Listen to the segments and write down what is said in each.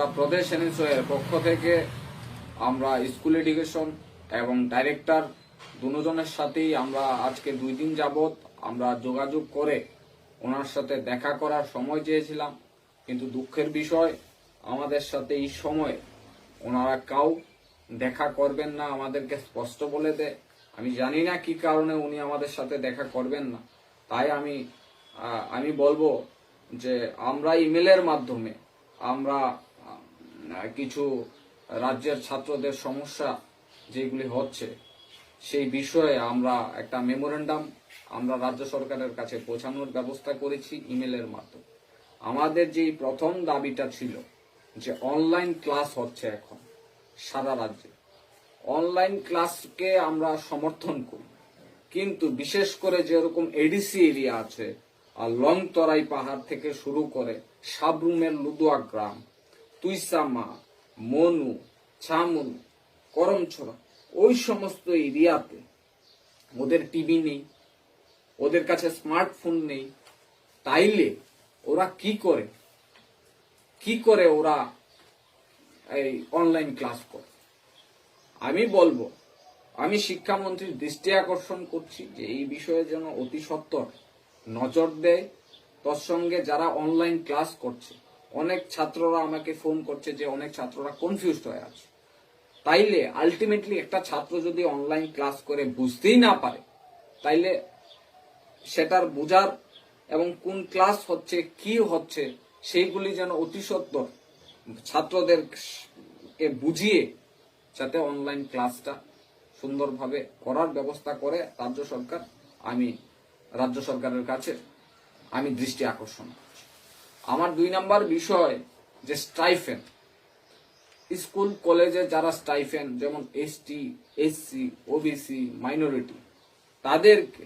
ত্রিপুরা প্রদেশ NSO এর পক্ষ থেকে আমরা স্কুল এডুকেশন এবং ডাইরেক্টর দুজনের সাথেই আমরা আজকে 2 দিন যাবত আমরা যোগাযোগ করে ওনার সাথে দেখা করার সময় চেয়েছিলাম, কিন্তু দুঃখের বিষয় আমাদের সাথে এই সময় ওনারা কাউ দেখা করবেন না, আমাদেরকে স্পষ্ট বলে দেয়। আমি জানি না কি কারণে উনি আমাদের সাথে দেখা করবেন না। তাই আমি বলবো যে আমরা ইমেলের মাধ্যমে আমরা কিছু রাজ্যের ছাত্রদের সমস্যা যেগুলি হচ্ছে সেই বিষয়ে আমরা একটা মেমোরেন্ডাম আমরা রাজ্য সরকারের কাছে পৌঁছানোর ব্যবস্থা করেছি ইমেলের মাধ্যমে। আমাদের যেই প্রথম দাবিটা ছিল যে অনলাইন ক্লাস হচ্ছে এখন সারা রাজ্যে, অনলাইন ক্লাসকে আমরা সমর্থন করি, কিন্তু বিশেষ করে যেরকম এডিসি এরিয়া আছে আর লংতরাই পাহাড় থেকে শুরু করে সাবরুমের লুদুয়া গ্রাম, তুইসামা, মনু, ছামুন, করমছড়া, ওই সমস্ত এরিয়াতে ওদের টিভি নেই, ওদের কাছে স্মার্টফোন নেই। তাইলে ওরা কি করে ওরা এই অনলাইন ক্লাস করে? আমি বলবো, আমি শিক্ষামন্ত্রীর দৃষ্টি আকর্ষণ করছি যে এই বিষয়ে যেন অতি সত্বর নজর দেয়। তোর সঙ্গে যারা অনলাইন ক্লাস করছে, অনেক ছাত্ররা আমাকে ফোন করছে যে অনেক ছাত্ররা কনফিউজড হয়ে আছে। তাইলে আলটিমেটলি একটা ছাত্র যদি অনলাইন ক্লাস করে বুঝতেই না পারে, তাইলে সেটার বোঝার এবং কোন ক্লাস হচ্ছে কি হচ্ছে সেইগুলি যেন অতি সত্বর ছাত্রদেরকে বুঝিয়ে যাতে অনলাইন ক্লাসটা সুন্দরভাবে করার ব্যবস্থা করে রাজ্য সরকার, আমি রাজ্য সরকারের কাছে আমি দৃষ্টি আকর্ষণ করছি। আমার 2 নম্বর বিষয় যে স্টাইফেন, স্কুল কলেজে যারা স্টাইফেন যেমন এসটি, এসসি, ওবিসি, মাইনরিটি, তাদেরকে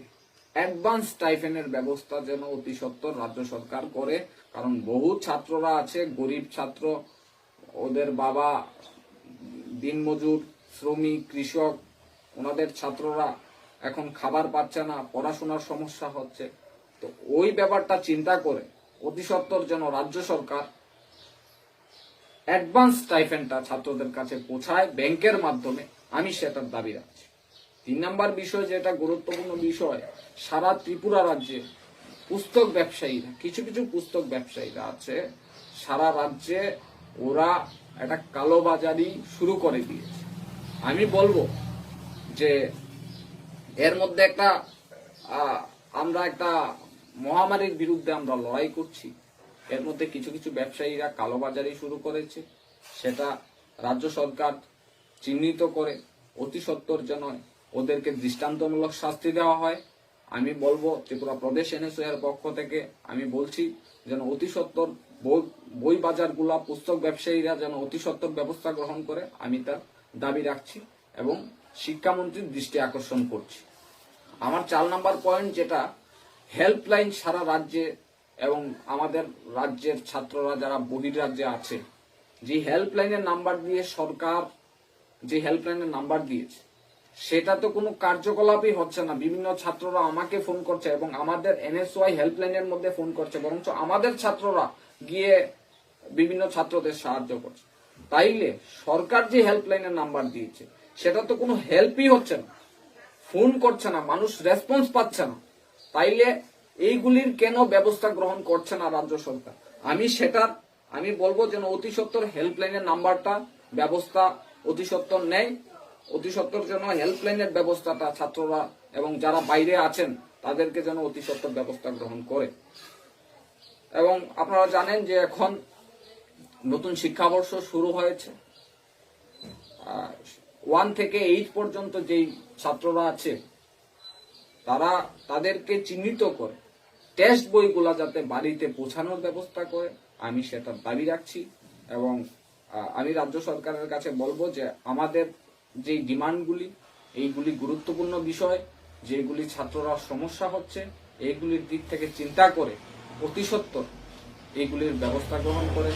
অ্যাডভান্স স্টাইফেনের ব্যবস্থা যেন অতি সত্বর রাজ্য সরকার করে। কারণ বহু ছাত্ররা আছে, গরিব ছাত্র, ওদের বাবা দিনমজুর, শ্রমিক, কৃষক, ওনাদের ছাত্ররা এখন খাবার পাচ্ছে না, পড়াশোনার সমস্যা হচ্ছে। তো ওই ব্যাপারটা চিন্তা করে অতি সত্বর যেন রাজ্য সরকার অ্যাডভান্স স্টাইফেন্ডটা ছাত্রদের কাছে পৌঁছায় ব্যাংকের মাধ্যমে, আমি সেটার দাবি রাখছি। 3 নম্বর বিষয় যেটা গুরুত্বপূর্ণ বিষয়, সারা ত্রিপুরা রাজ্যে পুস্তক ব্যবসায়ীরা, কিছু পুস্তক ব্যবসায়ীরা আছে সারা রাজ্যে, ওরা একটা কালোবাজারি শুরু করে দিয়েছে। আমি বলবো যে এর মধ্যে আমরা একটা মহামারীর বিরুদ্ধে আমরা লড়াই করছি। এর মধ্যে কিছু ব্যবসায়ীরা কালোবাজারি শুরু করেছে, সেটা রাজ্য সরকার চিহ্নিত করে অতি সত্বর যেন ওদেরকে দৃষ্টান্তমূলক শাস্তি দেওয়া হয়। আমি বলবো ত্রিপুরা প্রদেশ এনএসও এর পক্ষ থেকে আমি বলছি যেন অতি সত্বর বই বাজারগুলা, পুস্তক ব্যবসায়ীরা যেন অতি সত্বর ব্যবস্থা গ্রহণ করে, আমি তার দাবি রাখছি এবং শিক্ষামন্ত্রীর দৃষ্টি আকর্ষণ করছি। আমার 4 নম্বর পয়েন্ট যেটা হেল্পলাইন সারা রাজ্যে এবং আমাদের রাজ্যের ছাত্ররা যারা বহির্রাজ্যে আছে, যে হেল্পলাইনের নাম্বার দিয়ে সরকার যে হেল্পলাইনের নাম্বার দিয়েছে সেটা তো কোনো কার্যকলাপই হচ্ছে না। বিভিন্ন ছাত্ররা আমাকে ফোন করছে এবং আমাদের এনএসওয়াই হেল্পলাইনের মধ্যে ফোন করছে, বরঞ্চ আমাদের ছাত্ররা গিয়ে বিভিন্ন ছাত্রদের সাহায্য করছে। তাইলে সরকার যে হেল্পলাইনের নাম্বার দিয়েছে সেটা তো কোনো হেল্পই হচ্ছে না, ফোন করছে না, মানুষ রেসপন্স পাচ্ছে না। তাইলে এইগুলির কেন ব্যবস্থা গ্রহণ করছে না রাজ্য সরকার? আমি বলবো যেন অতি সত্বর হেল্পলাইনের নাম্বারটা ব্যবস্থা অতি সত্বর নেয়, অতি সত্বর যেন হেল্পলাইনের ব্যবস্থাটা ছাত্ররা এবং যারা বাইরে আছেন তাদেরকে যেন অতি সত্বর ব্যবস্থা গ্রহণ করে। এবং আপনারা জানেন যে এখন নতুন শিক্ষাবর্ষ শুরু হয়েছে। 1 থেকে 8 পর্যন্ত যেই ছাত্ররা আছে তাদেরকে চিহ্নিত করে টেস্ট বইগুলা যাতে বাড়িতে পৌঁছানোর ব্যবস্থা করে, আমি সেটার দাবি রাখছি। এবং আমি রাজ্য সরকারের কাছে বলবো যে আমাদের যে ডিমান্ডগুলি, এইগুলি গুরুত্বপূর্ণ বিষয়, যেগুলি ছাত্ররা সমস্যা হচ্ছে, এইগুলির দিক থেকে চিন্তা করে অতি সত্বর এইগুলির ব্যবস্থা গ্রহণ করে।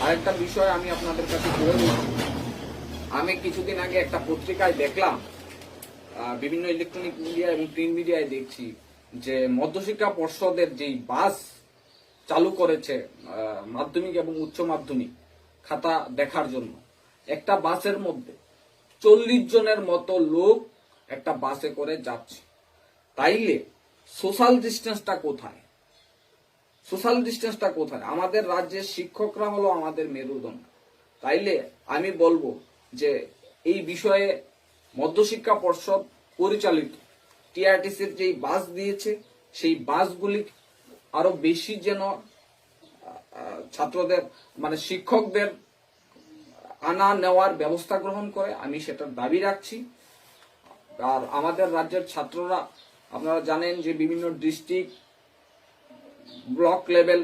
আরেকটা বিষয় আমি আপনাদের কাছে বলে দিচ্ছি, আমি কিছুদিন আগে একটা পত্রিকায় দেখলাম, বিভিন্ন ইলেকট্রনিক মিডিয়া এবং প্রিন্ট মিডিয়ায় দেখছি যে মধ্যশিক্ষা পর্ষদের যেই বাস চালু করেছে মাধ্যমিক এবং উচ্চ মাধ্যমিক, খাতা দেখার জন্য। একটা বাসের মধ্যে 40 জনের মতো লোক একটা বাসে করে যাচ্ছে, তাইলে সোশ্যাল ডিস্টেন্সটা কোথায়? সোশ্যাল ডিস্টেন্সটা কোথায়? আমাদের রাজ্যের শিক্ষকরা হলো আমাদের মেরুদণ্ড। তাইলে আমি বলবো যে এই বিষয়ে মধ্যশিক্ষা পর্ষদ পরিচালিত টিআরটিসির যেই বাস দিয়েছে, সেই বাসগুলি আরো বেশি যেন ছাত্রদের মানে শিক্ষকদের আনা নেওয়ার ব্যবস্থা গ্রহণ করে, আমি সেটার দাবি রাখছি। আর আমাদের রাজ্যের ছাত্ররা, আপনারা জানেন যে বিভিন্ন ডিস্ট্রিক্ট, ব্লক লেভেল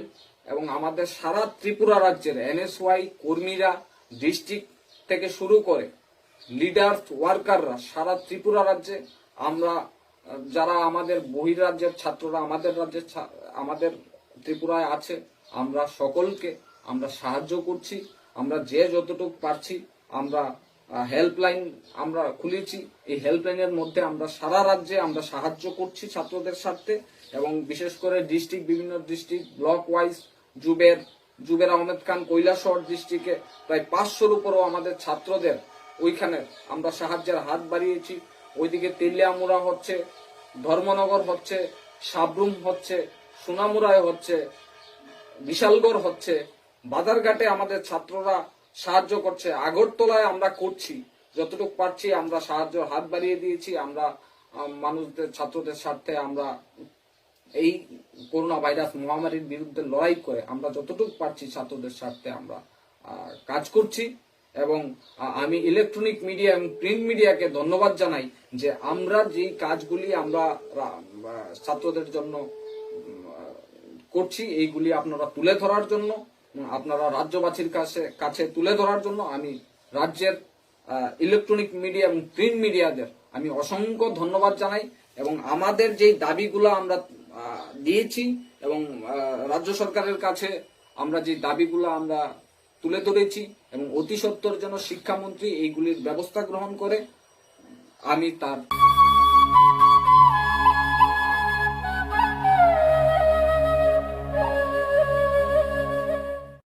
এবং আমাদের সারা ত্রিপুরা রাজ্যের এনএসওয়াই কর্মীরা, ডিস্ট্রিক্ট থেকে শুরু করে লিডার ওয়ার্কাররা সারা ত্রিপুরা রাজ্যে, আমরা যারা আমাদের বহির্রাজ্যের ছাত্ররা আমাদের ত্রিপুরায় আছে, আমরা সকলকে আমরা সাহায্য করছি। আমরা যে যতটুকু পারছি আমরা হেল্পলাইন আমরা খুলেছি। এই হেল্পলাইনের মধ্যে আমরা সারা রাজ্যে আমরা সাহায্য করছি ছাত্রদের স্বার্থে, এবং বিশেষ করে বিভিন্ন district block wise Zuber Ahmed Khan Kailashahar ডিস্ট্রিক্টে প্রায় 500-র উপরও আমাদের ছাত্রদের ওইখানে আমরা সাহায্যের হাত বাড়িয়েছি। ওইদিকে তেলিয়ামুড়া হচ্ছে, ধর্মনগর হচ্ছে, সাবরুম হচ্ছে, সোনামুড়ায় হচ্ছে, বিশালগড় হচ্ছে, বাজারঘাটে আমাদের ছাত্ররা সাহায্য করছে, আগরতলায় আমরা করছি, যতটুকু পারছি আমরা সাহায্যের হাত বাড়িয়ে দিয়েছি। আমরা মানুষদের ছাত্রদের স্বার্থে আমরা এই করোনা ভাইরাস মহামারীর বিরুদ্ধে লড়াই করে আমরা যতটুকু পারছি ছাত্রদের স্বার্থে আমরা কাজ করছি। এবং আমি ইলেকট্রনিক মিডিয়া এবং প্রিন্ট মিডিয়াকে ধন্যবাদ জানাই যে আমরা যেই কাজগুলি আমরা ছাত্রদের জন্য করছি, এইগুলি আপনারা তুলে ধরার জন্য, আপনারা রাজ্যবাসীর কাছে তুলে ধরার জন্য আমি রাজ্যের ইলেকট্রনিক মিডিয়া এবং প্রিন্ট মিডিয়াদের আমি অসংখ্য ধন্যবাদ জানাই। এবং আমাদের যেই দাবিগুলো আমরা দিয়েছি এবং রাজ্য সরকারের কাছে আমরা যে দাবিগুলো আমরা তুলে ধরেছি, এবং অতি সত্বর যেন শিক্ষামন্ত্রী এইগুলির ব্যবস্থা গ্রহণ করে, আমি তার